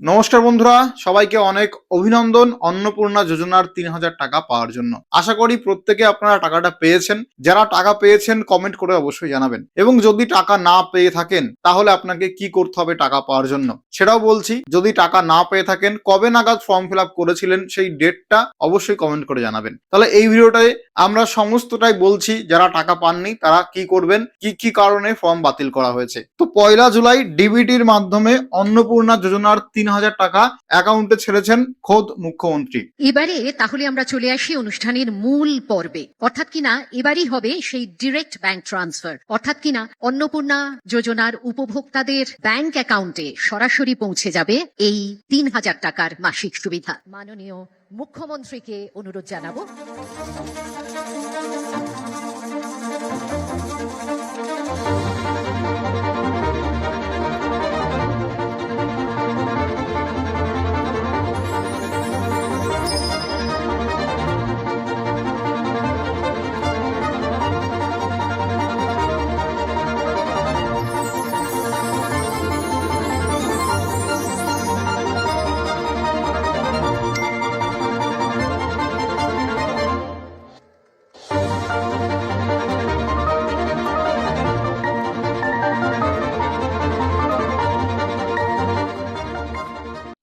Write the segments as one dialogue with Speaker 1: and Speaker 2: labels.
Speaker 1: নমস্কার বন্ধুরা, সবাইকে অনেক অভিনন্দন অন্নপূর্ণা যোজনার ৩,০০০ টাকা পাওয়ার জন্য। আশা করি প্রত্যেকে আপনারা টাকাটা পেয়েছেন। যারা টাকা পেয়েছেন কমেন্ট করে অবশ্যই জানাবেন, এবং যদি টাকা না পেয়ে থাকেন তাহলে আপনাকে কি করতে হবে টাকা পাওয়ার জন্য সেটাও বলছি। যদি টাকা না পেয়ে থাকেন, কবে নাগাদ ফর্ম ফিল আপ করেছিলেন সেই ডেটটা অবশ্যই কমেন্ট করে জানাবেন। তাহলে এই ভিডিওটায় আমরা সমস্তটাই বলছি, যারা টাকা পাননি তারা কি করবেন, কি কি কারণে ফর্ম বাতিল করা হয়েছে। তো 1 জুলাই ডিবিটির মাধ্যমে অন্নপূর্ণা যোজনার ৩,০০০ টাকা অ্যাকাউন্টে ছেড়েছেন খোদ মুখ্যমন্ত্রী।
Speaker 2: এবারে তাহলে আমরা চলে আসি অনুষ্ঠানের মূল পর্বে, অর্থাৎ কিনা এবারই হবে সেই ডিরেক্ট ব্যাংক ট্রান্সফার, অর্থাৎ কিনা অন্নপূর্ণা যোজনার উপভোক্তাদের ব্যাংক অ্যাকাউন্টে সরাসরি পৌঁছে যাবে এই ৩,০০০ টাকার মাসিক সুবিধা। মাননীয় মুখ্যমন্ত্রীকে অনুরোধ জানাবো।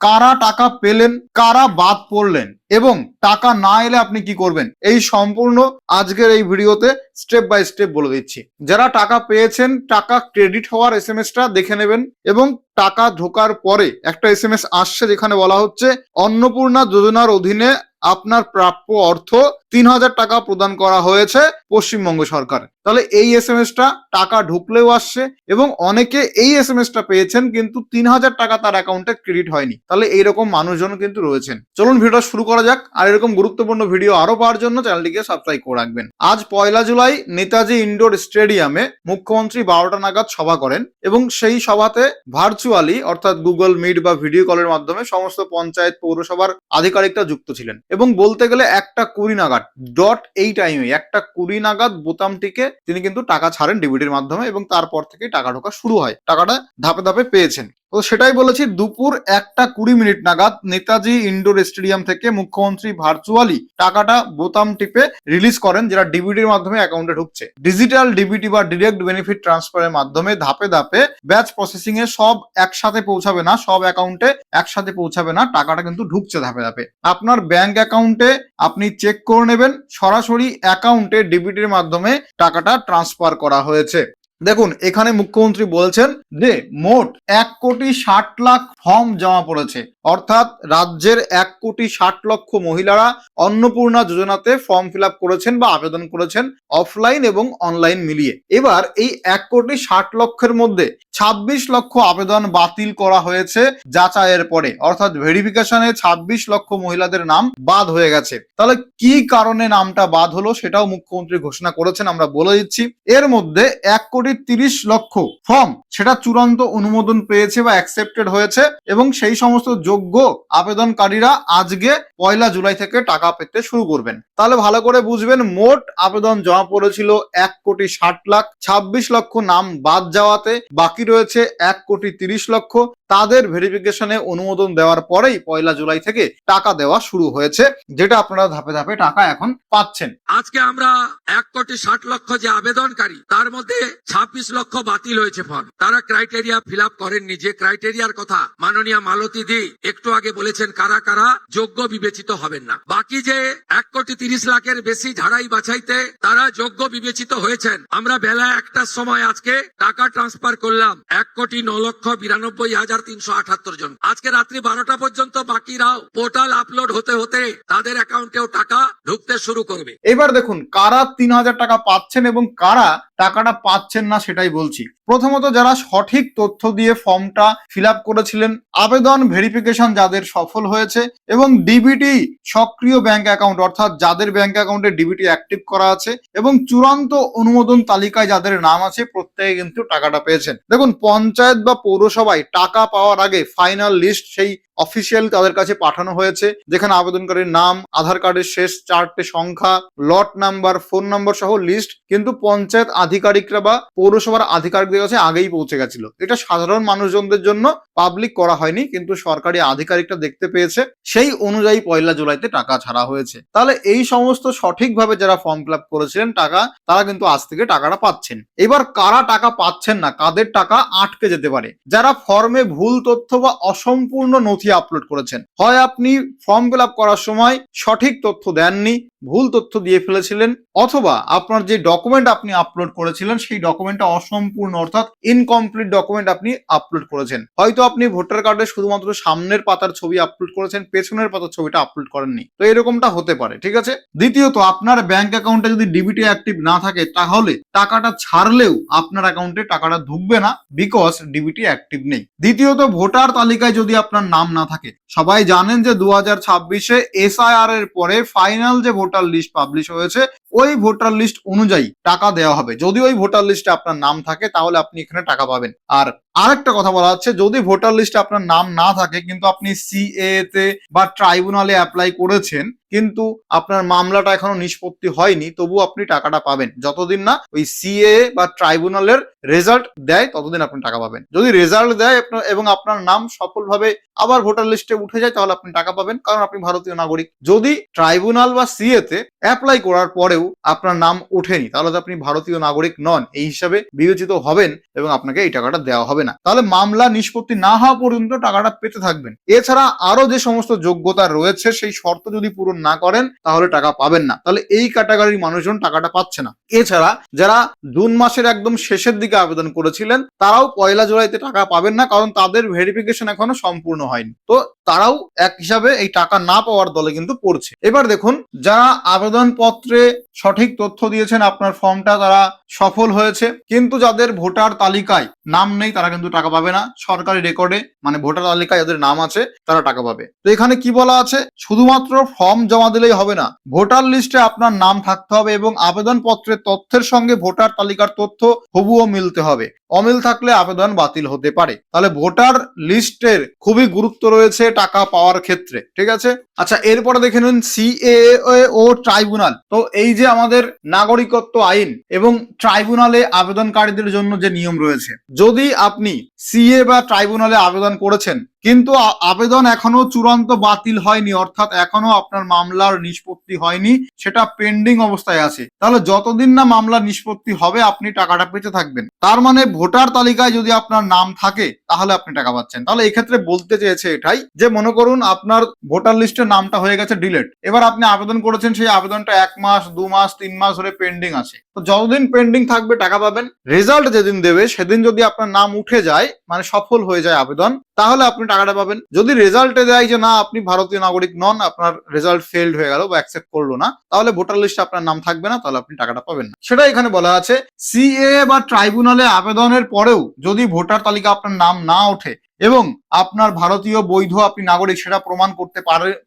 Speaker 1: কারা টাকা পেলেন, কারা বাদ পড়লেন এবং টাকা না এলে আপনি কি করবেন, এই সম্পূর্ণ আজকের এই ভিডিওতে স্টেপ বাই স্টেপ বলে দিচ্ছি। যারা টাকা পেয়েছেন, টাকা ক্রেডিট হওয়ার এসএমএসটা দেখে নেবেন, এবং টাকা ঢোকার পরে একটা এসএমএস আসছে যেখানে বলা হচ্ছে অন্নপূর্ণা যোজনার অধীনে আপনার প্রাপ্য অর্থ ৩,০০০ টাকা প্রদান করা হয়েছে পশ্চিমবঙ্গ সরকার। তাহলে এই এসএমএসটা টাকা ঢুকলেও আসছে, এবং অনেকে এই এসএমএসটা পেয়েছেন কিন্তু ৩,০০০ টাকা তার অ্যাকাউন্টে ক্রেডিট হয়নি। তাহলে এইরকম মানুষজন কিন্তু রয়েছেন। চলুন ভিডিওটা শুরু করা যাক। আর এরকম গুরুত্বপূর্ণ ভিডিও আরো পাওয়ার জন্য চ্যানেলটিকে সাবস্ক্রাইব করে রাখবেন। আজ 1 জুলাই নেতাজি ইনডোর স্টেডিয়ামে মুখ্যমন্ত্রী 12টা নাগাদ সভা করেন, এবং সেই সভাতে ভার্চুয়ালি অর্থাৎ গুগল মিট বা ভিডিও কলের মাধ্যমে সমস্ত পঞ্চায়েত পৌরসভার আধিকারিকরা যুক্ত ছিলেন, এবং বলতে গেলে 1:20 নাগাদ ডট এই টাইমে 1:20 নাগাদ বোতামটিকে তিনি কিন্তু টাকা ছাড়েন ডিবিটির মাধ্যমে, এবং তারপর থেকে টাকা ঢোকা শুরু হয়। টাকাটা ধাপে ধাপে পেয়েছেন। তো সেটাই বলেছি, দুপুর 1:20 নাগাদ নেতাজি ইনডোর স্টেডিয়াম থেকে মুখ্যমন্ত্রী ভার্চুয়ালি টাকাটা বোতাম টিপে রিলিজ করেন, যেটা ডিবিটির মাধ্যমে অ্যাকাউন্টে ঢুকছে। ডিজিটাল ডিবিটি বা ডিরেক্ট বেনিফিট ট্রান্সফারের মাধ্যমে ধাপে ধাপে ব্যাচ প্রসেসিং এ সব একসাথে পৌঁছাবে না, সব অ্যাকাউন্টে একসাথে পৌঁছাবে না, টাকাটা কিন্তু ঢুকছে ধাপে ধাপে। আপনার ব্যাংক অ্যাকাউন্টে আপনি চেক করে নেবেন, সরাসরি অ্যাকাউন্টে ডিবিটির মাধ্যমে টাকাটা ট্রান্সফার করা হয়েছে। দেখুন, এখানে মুখ্যমন্ত্রী বলছেন যে মোট 1,60,00,000 ফর্ম জমা পড়েছে, অর্থাৎ রাজ্যের 1,60,00,000 মহিলারা অন্নপূর্ণা যোজনাতে ফর্ম ফিল আপ করেছেন বা আবেদন করেছেন, অফলাইন এবং অনলাইন মিলিয়ে। এবার এই 1,60,00,000-এর মধ্যে 26 লক্ষ আবেদন বাতিল করা হয়েছে যাচাইয়ের পরে, অর্থাৎ ভেরিফিকেশনে 26 লক্ষ মহিলাদের নাম বাদ হয়ে গেছে। তাহলে কি কারণে নামটা বাদ হলো সেটাও মুখ্যমন্ত্রী ঘোষণা করেছেন, আমরা বলে দিচ্ছি। এর মধ্যে 1,30,00,000 ফর্ম সেটা চূড়ান্ত অনুমোদন পেয়েছে বা অ্যাকসেপ্টেড হয়েছে, এবং সেই সমস্ত যোগ্য আবেদনকারীরা আজকে 1 জুলাই থেকে টাকা পেতে শুরু করবেন। তাহলে ভালো করে বুঝবেন, মোট আবেদন জমা পড়েছিল 1,60,00,000, 26 লক্ষ নাম বাদ যাওয়াতে বাকি রয়েছে 1,30,00,000। তাদের ভেরিফিকেশনে অনুমোদন দেওয়ার পরেই 1 জুলাই থেকে টাকা দেওয়া শুরু হয়েছে, যেটা আপনারা ধাপে ধাপে টাকা এখন পাচ্ছেন।
Speaker 3: আজকে আমরা 1,60,00,000 যে আবেদনকারী, তার মধ্যে 26 লক্ষ বাতিল হয়েছে ফর্ম। তারা ক্রাইটেরিয়া ফিল আপ করেননি। যে ক্রাইটেরিয়ার কথা মাননীয় মালতী দি একটু আগে বলেছেন, কারা কারা যোগ্য বিবেচিত হবেন না। বাকি যে 1,30,00,000-এর বেশি ঝাড়াই বাছাইতে তারা যোগ্য বিবেচিত হয়েছেন। আমরা বেলা 1টার সময় আজকে টাকা ট্রান্সফার করলাম 1,09,92,378 জন। আজকে রাত্রি 12টা পর্যন্ত বাকিরাও পোর্টাল আপলোড হতে হতে তাদের অ্যাকাউন্টেও টাকা ঢুকতে শুরু করবে।
Speaker 1: এবার দেখুন কারা 3,000 টাকা পাচ্ছেন এবং কারা টাকাটা পাচ্ছেন না সেটাই বলছি। প্রথমত, যারা সঠিক তথ্য দিয়ে ফর্মটা ফিল আপ করেছিলেন, আবেদন ভেরিফিকেশন যাদের সফল হয়েছে, এবং ডিবিটি সক্রিয় ব্যাংক অ্যাকাউন্ট, অর্থাৎ যাদের ব্যাংক অ্যাকাউন্টে ডিবিটি অ্যাক্টিভ করা আছে এবং চূড়ান্ত অনুমোদন তালিকায় যাদের নাম আছে, প্রত্যেকে কিন্তু টাকাটা পেয়েছেন। দেখুন, পঞ্চায়েত বা পৌরসভায় টাকা পাওয়ার আগে ফাইনাল লিস্ট সেই অফিসিয়াল তাদের কাছে পাঠানো হয়েছে, যেখানে আবেদনকারীর নাম, আধার কার্ডের শেষ 4টে সংখ্যা, লট নাম্বার, ফোন নাম্বার সহ লিস্ট কিন্তু পঞ্চায়েত আধিকারিকরা বা পৌরসভার আধিকারিকদের কাছে আগেই পৌঁছে গেছিল। এটা সাধারণ মানুষজনদের জন্য পাবলিক করা হয়নি, কিন্তু সরকারি আধিকারিকরা দেখতে পেয়েছে, সেই অনুযায়ী 1 জুলাইতে টাকা ছাড়া হয়েছে। তাহলে এই সমস্ত সঠিকভাবে যারা ফর্ম ফিল আপ করেছিলেন টাকা, তারা কিন্তু আজ থেকে টাকাটা পাচ্ছেন। এবার কারা টাকা পাচ্ছেন না, কাদের টাকা আটকে যেতে পারে? যারা ফর্মে ভুল তথ্য বা অসম্পূর্ণ নথি আপলোড করেছেন। হয় আপনি ফর্ম ফিল আপ করার সময় সঠিক তথ্য দেননি, ভুল তথ্য দিয়ে ফেলেছিলেন, অথবা আপনার যে ডকুমেন্ট আপনি আপলোড করেছিলেন সেই ডকুমেন্টটা অসম্পূর্ণ অর্থাৎ ইনকমপ্লিট ডকুমেন্ট আপনি আপলোড করেছেন। হয়তো আপনি ভোটার কার্ডের শুধুমাত্র সামনের পাতার ছবি আপলোড করেছেন, পেছনের পাতার ছবিটা আপলোড করেননি। তো এরকমটা হতে পারে, ঠিক আছে। দ্বিতীয়ত, আপনার ব্যাংক অ্যাকাউন্টে যদি ডিবিটি অ্যাক্টিভ না থাকে, তাহলে টাকাটা ছাড়লেও আপনার অ্যাকাউন্টে টাকাটা ঢুকবে না, বিকজ ডিবিটি অ্যাক্টিভ নেই। দ্বিতীয়ত, ভোটার তালিকায় যদি আপনার নাম না থাকে, সবাই জানেন যে 2026-এ এসআইআর এর পরে ফাইনাল যে ভোটার লিস্ট পাবলিশ হয়েছে, ওই ভোটার লিস্ট অনুযায়ী টাকা দেওয়া হবে। যদি ওই ভোটার লিস্টে আপনার নাম থাকে তাহলে আপনি এখানে টাকা পাবেন। আর আরেকটা কথা বলা হচ্ছে, যদি ভোটার লিস্টে আপনার নাম না থাকে কিন্তু আপনি সিএ তে বা ট্রাইব্যুনালে অ্যাপ্লাই করেছেন, কিন্তু আপনার মামলাটা এখনো নিষ্পত্তি হয়নি, তবু আপনি টাকাটা পাবেন। যতদিন না ওই সিএ বা ট্রাইব্যুনালের রেজাল্ট দেয় ততদিন আপনি টাকা পাবেন। যদি রেজাল্ট দেয় এবং আপনার নাম সফলভাবে আবার ভোটার লিস্টে উঠে যায়, তাহলে আপনি টাকা পাবেন, কারণ আপনি ভারতীয় নাগরিক। যদি ট্রাইব্যুনাল বা সিএ তে অ্যাপ্লাই করার পরেও আপনার নাম ওঠেনি, তাহলে তো আপনি ভারতীয় নাগরিক নন, এই হিসাবে বিবেচিত হবেন এবং আপনাকে এই টাকাটা দেওয়া হবে না। তাহলে মামলা নিষ্পত্তি না হওয়া পর্যন্ত টাকাটা পেতে থাকবেন। এছাড়া আরো যে সমস্ত যোগ্যতা রয়েছে সেই শর্ত যদি পূরণ না করেন তাহলে টাকা পাবেন না। তাহলে এই ক্যাটাগরির মানুষজন টাকাটা পাচ্ছে না। এছাড়া যারা জুন মাসের একদম শেষের দিকে আবেদন করেছিলেন, তারাও 1 জুলাইতে টাকা পাবেন না, কারণ তাদের ভেরিফিকেশন এখনো সম্পূর্ণ হয়নি। তো তারাও এক হিসাবে এই টাকা না পাওয়ার দলে কিন্তু পড়ছে। এবার দেখুন, যারা আবেদন পত্রে সঠিক তথ্য দিয়েছেন, আপনার ফর্মটা তারা সফল হয়েছে, কিন্তু যাদের ভোটার তালিকায় নাম নেই তারা কিন্তু টাকা পাবে না। সরকারি রেকর্ডে মানে ভোটার তালিকায় যাদের নাম আছে তারা টাকা পাবে। তো এখানে কি বলা আছে, শুধুমাত্র ফর্ম জমা দিলেই হবে না, ভোটার লিস্টে আপনার নাম থাকতে হবে এবং আবেদন পত্রের তথ্যের সঙ্গে ভোটার তালিকার তথ্য হুবহু মিলতে হবে। অমিল থাকলে আবেদন বাতিল হতে পারে। তাহলে ভোটার লিস্টের খুবই গুরুত্ব রয়েছে টাকা পাওয়ার ক্ষেত্রে, ঠিক আছে। আচ্ছা, এরপরে দেখে নিন সিএএ ও ট্রাইব্যুনাল। তো এই যে আমাদের নাগরিকত্ব আইন এবং ট্রাইব্যুনালে আবেদনকারীদের জন্য যে নিয়ম রয়েছে, যদি আপনি সিএ বা ট্রাইব্যুনালে আবেদন করেছেন কিন্তু আবেদন এখনো চূড়ান্ত বাতিল হয়নি, অর্থাৎ এখনো আপনার মামলার নিষ্পত্তি হয়নি, সেটা পেন্ডিং অবস্থায় আছে, তাহলে যতদিন না মামলা নিষ্পত্তি হবে আপনি টাকাটা পেতে থাকবেন। তার মানে ভোটার তালিকায় যদি আপনার নাম থাকে তাহলে আপনি টাকা পাচ্ছেন। তাহলে এক্ষেত্রে বলতে চেয়েছে এটাই যে, মনে করুন আপনার ভোটার লিস্টে নামটা হয়ে গেছে ডিলেট, এবার আপনি আবেদন করেছেন, সেই আবেদনটা 1 মাস 2 মাস 3 মাস ধরে পেন্ডিং আছে, তো যতদিন পেন্ডিং থাকবে টাকা পাবেন। রেজাল্ট যেদিন দেবে সেদিন যদি আপনার নাম উঠে যায়, মানে সফল হয়ে যায় আবেদন, তাহলে আপনি টাকাটা পাবেন। যদি রেজাল্টে দেয় যে না আপনি ভারতীয় নাগরিক নন, আপনার রেজাল্ট ফেলড হয়ে গেল বা অ্যাকসেপ্ট করলো না, তাহলে ভোটার লিস্টে আপনার নাম থাকবে না, তাহলে আপনি টাকাটা পাবেন না। সেটা এখানে বলা আছে, সিএ বা ট্রাইব্যুনালে আবেদনের পরেও যদি ভোটার তালিকা আপনার নাম না ওঠে এবং আপনার ভারতীয় বৈধ আপনি নাগরিক সেটা প্রমাণ করতে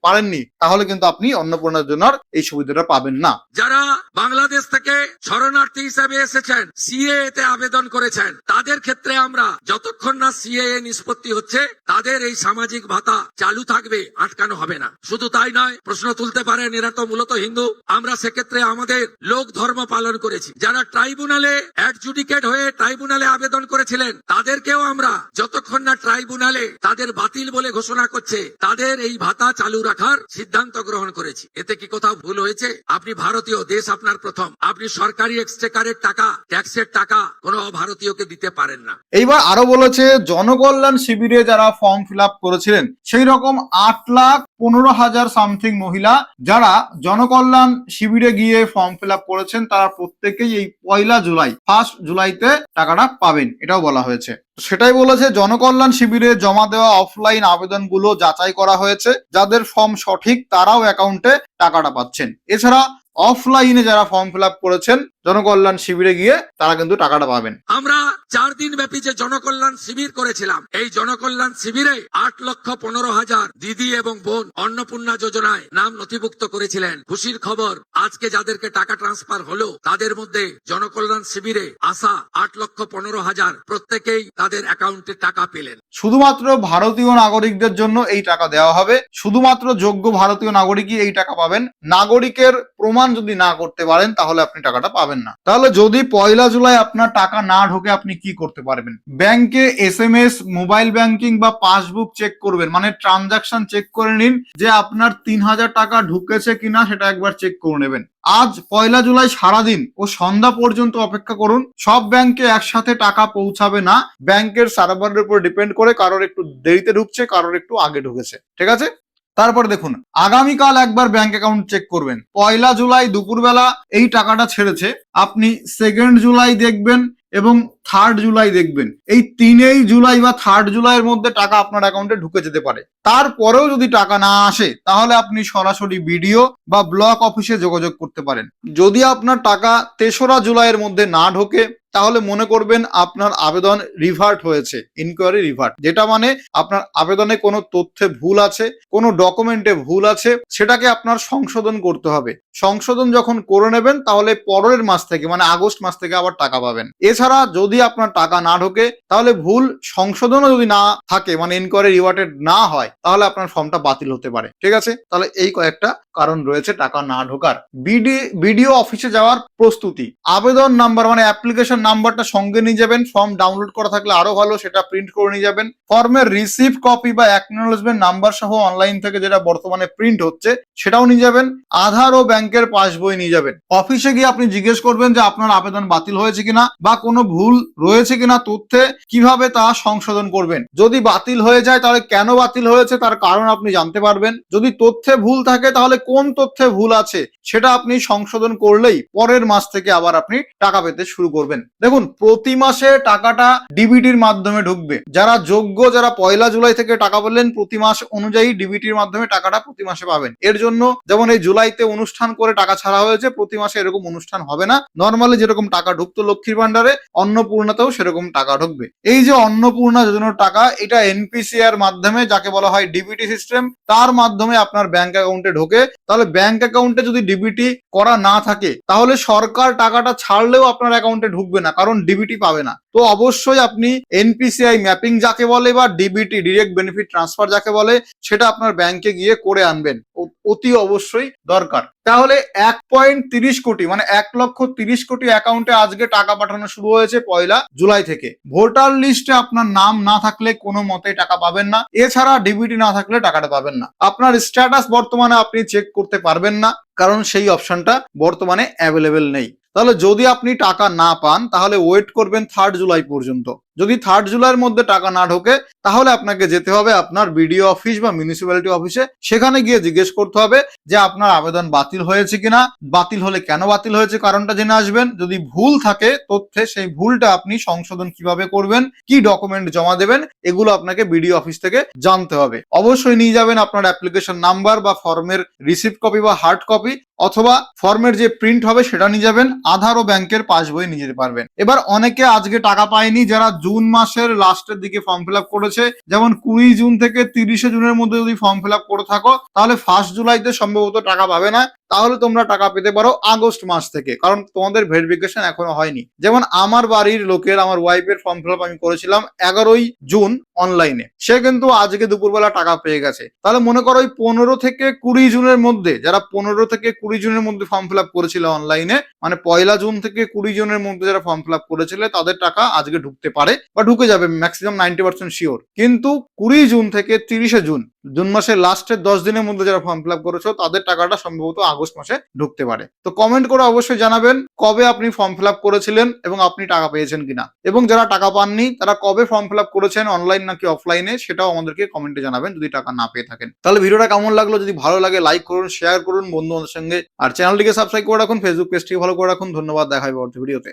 Speaker 1: পারেননি, তাহলে কিন্তু আপনি অন্নপূর্ণা যোজনার এই সুবিধাটা পাবেন না।
Speaker 3: যারা বাংলাদেশ থেকে শরণার্থী হিসেবে এসেছেন, সিএ তে আবেদন করেছেন, তাদের ক্ষেত্রে আমরা যতক্ষণ না সিএ নিষ্পত্তি হচ্ছে তাদের এই সামাজিক ভাতা চালু থাকবে, আটকানো হবে না। শুধু তাই নয়, প্রশ্ন তুলতে পারেন এরা তো মূলত হিন্দু, আমরা সেক্ষেত্রে আমাদের লোক ধর্ম পালন করেছি। যারা ট্রাইব্যুনালে অ্যাডজুডিকেট হয়ে ট্রাইব্যুনালে আবেদন করেছিলেন, তাদেরকেও আমরা যতক্ষণ না ট্রাইব্যুনালে তাদের বাতিল বলে ঘোষণা করছে তাদের এই ভাতা চালু রাখার সিদ্ধান্ত গ্রহণ করেছি। এতে কি কোথাও ভুল হয়েছে? আপনি ভারতীয়, দেশ আপনার প্রথম, আপনি সরকারি এক্সচেকারের টাকা, ট্যাক্সের টাকা কোনো ভারতীয়কে দিতে পারেন না।
Speaker 1: এইবার আরো বলেছে, জনকল্যাণ শিবিরে যারা ফর্ম ফিল আপ করেছিলেন সেই রকম 8,15,000 সামথিং মহিলা যারা জনকল্যাণ শিবিরে গিয়ে ফর্ম ফিল আপ করেছেন, তারা প্রত্যেকেই এই 1 জুলাইতে টাকাটা পাবেন, এটাও বলা হয়েছে। সেটাই বলেছে, জনকল্যাণ শিবিরে জমা দেওয়া অফলাইন আবেদনগুলো যাচাই করা হয়েছে, যাদের ফর্ম সঠিক তারাও অ্যাকাউন্টে টাকাটা পাচ্ছেন। এছাড়া অফলাইনে যারা ফর্ম ফিল আপ করেছেন জনকল্যাণ শিবিরে গিয়ে, তারা কিন্তু টাকাটা পাবেন।
Speaker 3: আমরা 4 দিন ব্যাপী যে জনকল্যাণ শিবির করেছিলাম, এই জনকল্যাণ শিবিরে 8,15,000 দিদি এবং বোন অন্নপূর্ণা যোজনায় নাম নথিভুক্ত করেছিলেন। খুশির খবর, আজকে যাদেরকে টাকা ট্রান্সফার হলো তাদের মধ্যে জনকল্যাণ শিবিরে আসা 8,15,000 প্রত্যেকেই তাদের অ্যাকাউন্টে টাকা পেলেন।
Speaker 1: শুধুমাত্র ভারতীয় নাগরিকদের জন্য এই টাকা দেওয়া হবে। শুধুমাত্র যোগ্য ভারতীয় নাগরিকই এই টাকা পাবেন। নাগরিকের প্রমাণ যদি না করতে পারেন তাহলে আপনি টাকাটা পাবেন না। তাহলে যদি 1 জুলাই আপনার টাকা না ঢোকে আপনি কি করতে পারবেন? ব্যাংকে SMS, মোবাইল ব্যাংকিং বা পাসবুক চেক করবেন, মানে ট্রানজাকশন চেক করে নিন যে আপনার 3,000 টাকা ঢুকেছে কিনা, সেটা একবার চেক করে নেবেন। আজ 1 জুলাই সারাদিন ও সন্ধ্যা পর্যন্ত অপেক্ষা করুন। সব ব্যাংকে একসাথে টাকা পৌঁছাবে না, ব্যাংকের সার্ভারের উপর ডিপেন্ড করে, কারোর একটু দেরিতে ঢুকছে, কারোর একটু আগে ঢুকেছে, ঠিক আছে? তারপর দেখুন, আগামীকাল একবার ব্যাংক অ্যাকাউন্ট চেক করবেন। 1 জুলাই দুপুরবেলা এই টাকাটা ছেড়েছে, আপনি 2 জুলাই দেখবেন এবং 3 জুলাই দেখবেন। এই 3 জুলাই বা 3 জুলাইয়ের মধ্যে টাকা আপনার অ্যাকাউন্টে ঢুকে যেতে পারে। তারপরেও যদি টাকা না আসে তাহলে আপনি সরাসরি বিডিও বা ব্লক অফিসে যোগাযোগ করতে পারেন। যদি আপনার টাকা 3রা জুলাইয়ের মধ্যে না ঢোকে তাহলে মনে করবেন আপনার আবেদন রিভার্ট হয়েছে, ইনকোয়ারি রিভার্ট, যেটা মানে আপনার আবেদনে কোনো তথ্যে ভুল আছে, কোনো ডকুমেন্টে ভুল আছে, সেটাকে আপনার সংশোধন করতে হবে। সংশোধন যখন করে নেবেন তাহলে পরের মাস থেকে, মানে আগস্ট মাস থেকে আবার টাকা পাবেন। এছাড়া যদি আপনার টাকা না ঢোকে তাহলে ভুল সংশোধনও যদি না থাকে, মানে ইনকোয়ারি রিভার্টেড না হয়, তাহলে আপনার ফর্মটা বাতিল হতে পারে, ঠিক আছে? তাহলে এই কয়েকটা কারণ রয়েছে টাকা না ঢোকার। বিডিও অফিসে যাওয়ার প্রস্তুতি, আবেদন নাম্বার মানে অ্যাপ্লিকেশন নাম্বারটা সঙ্গে নিয়ে যাবেন। ফর্ম ডাউনলোড করা থাকলে আরো ভালো, সেটা প্রিন্ট করে নিয়ে যাবেন। ফর্মের রিসিভ কপি বা অ্যাকনোলেজমেন্ট নাম্বার সহ অনলাইন থেকে যেটা বর্তমানে প্রিন্ট হচ্ছে সেটাও নিয়ে যাবেন। আধার ও ব্যাংকের পাসবই নিয়ে যাবেন। অফিসে গিয়ে আপনি জিজ্ঞেস করবেন যে আপনার আবেদন বাতিল হয়েছে কিনা বা কোনো ভুল রয়েছে কিনা তথ্যে, কিভাবে তা সংশোধন করবেন। যদি বাতিল হয়ে যায় তাহলে কেন বাতিল হয়েছে তার কারণ আপনি জানতে পারবেন। যদি তথ্যে ভুল থাকে তাহলে কোন তথ্যে ভুল আছে সেটা আপনি সংশোধন করলেই পরের মাস থেকে আবার আপনি টাকা পেতে শুরু করবেন। দেখুন, প্রতি মাসে টাকাটা ডিবিটির মাধ্যমে ঢুকবে। যারা যোগ্য, যারা 1 জুলাই থেকে টাকা পেলেন, প্রতি মাস অনুযায়ী ডিবিটির মাধ্যমে টাকাটা প্রতি মাসে পাবেন। এর জন্য যেমন এই জুলাইতে অনুষ্ঠান করে টাকা ছাড়া হয়েছে, প্রতি মাসে এরকম অনুষ্ঠান হবে না। নর্মালি যেরকম টাকা ঢুকতো লক্ষ্মীর ভান্ডারে, অন্নপূর্ণাতেও সেরকম টাকা ঢুকবে। এই যে অন্নপূর্ণা যোজনার টাকা, এটা এনপিসিআর মাধ্যমে, যাকে বলা হয় ডিবিটি সিস্টেম, তার মাধ্যমে আপনার ব্যাংক অ্যাকাউন্টে ঢোকে। তাহলে ব্যাংক অ্যাকাউন্টে যদি ডিবিটি করা না থাকে তাহলে সরকার টাকাটা ছাড়লেও আপনার অ্যাকাউন্টে ঢুকবে না, কারণ ডিবিটি পাবে না। তো অবশ্যই আপনি এনপিসিআই ম্যাপিং যাকে বলে বা ডিবিটি ডিরেক্ট বেনিফিট ট্রান্সফার যাকে বলে, সেটা আপনার ব্যাংকে গিয়ে করে আনবেন, অতি অবশ্যই দরকার। তাহলে 1.30 কোটি মানে 1,30,00,000 কোটি অ্যাকাউন্টে আজকে টাকা পাঠানো শুরু হয়েছে 1 জুলাই থেকে। ভোটার লিস্টে আপনার নাম না থাকলে কোনো মতেই টাকা পাবেন না। এছাড়া ডিবিটি না থাকলে টাকাটা পাবেন না। আপনার স্ট্যাটাস বর্তমানে আপনি চেক করতে পারবেন না, কারণ সেই অপশনটা বর্তমানে অ্যাভেলেবেল নেই। তাহলে যদি আপনি টাকা না পান তাহলে ওয়েট করবেন 3 জুলাই পর্যন্ত। যদি 3 জুলাইয়ের মধ্যে টাকা না ঢোকে তাহলে আপনাকে যেতে হবে আপনার বিডিও অফিস বা মিউনিসিপ্যালিটি অফিসে। সেখানে গিয়ে জিজ্ঞেস করতে হবে যে আপনার আবেদন বাতিল হয়েছে কিনা, বাতিল হলে কেন বাতিল হয়েছে কারণটা জেনে আসবেন। যদি ভুল থাকে তথ্যে, সেই ভুলটা আপনি সংশোধন কিভাবে করবেন, কি ডকুমেন্ট জমা দেবেন, এগুলো আপনাকে বিডিও অফিস থেকে জানতে হবে। অবশ্যই নিয়ে যাবেন আপনার অ্যাপ্লিকেশন নাম্বার বা ফর্মের রিসিপ্ট কপি বা হার্ড কপি, অথবা ফর্মের যে প্রিন্ট হবে সেটা নিয়ে যাবেন। আধার ও ব্যাংকের পাসবই নিয়ে যেতে পারবেন। এবার অনেকে আজকে টাকা পায়নি, যারা জুন মাসের লাস্টের দিকে ফর্ম ফিল আপ করেছে, যেমন 20 জুন থেকে 30 জুনের মধ্যে যদি ফর্ম ফিল আপ করে থাকো তাহলে 1 জুলাইতে সম্ভবত টাকা পাবে না। তাহলে তোমরা টাকা পেতে পারো আগস্ট মাস থেকে, কারণ তোমাদের ভেরিফিকেশন এখনো হয়নি। যেমন আমার বাড়ির লোকের, আমার ওয়াইফের ফর্ম ফিল আপ আমি করেছিলাম 11 জুন অনলাইনে, সে কিন্তু আজকে দুপুরবেলা টাকা পেয়ে গেছে। তাহলে মনে করো 15 থেকে 20 জুনের মধ্যে, যারা 15 থেকে 20 জুনের মধ্যে ফর্ম ফিল আপ করেছিল অনলাইনে, মানে 1 জুন থেকে 20 জুনের মধ্যে যারা ফর্ম ফিল আপ করেছিল তাদের টাকা আজকে ঢুকতে পারে বা ঢুকে যাবে, ম্যাক্সিমাম 90% শিওর। কিন্তু 20 জুন থেকে 30 জুন, জুন মাসের লাস্টের 10 দিনের মধ্যে যারা ফর্ম ফিল আপ করেছো তাদের টাকাটা সম্ভবত আগস্ট মাসে ঢুকতে পারে। তো কমেন্ট করে অবশ্যই জানাবেন কবে আপনি ফর্ম ফিল আপ করেছিলেন এবং আপনি টাকা পেয়েছেন কিনা, এবং যারা টাকা পাননি তারা কবে ফর্ম ফিল আপ করেছেন, অনলাইন নাকি অফলাইনে, সেটাও আমাদেরকে কমেন্টে জানাবেন যদি টাকা না পেয়ে থাকেন। তাহলে ভিডিওটা কেমন লাগলো, যদি ভালো লাগে লাইক করুন, শেয়ার করুন বন্ধু বান্ধবের সঙ্গে, আর চ্যানেলটিকে সাবস্ক্রাইব করে রাখুন, ফেসবুক পেজটিকে ফলো করে রাখুন। ধন্যবাদ, দেখা হবে পরবর্তী ভিডিওতে।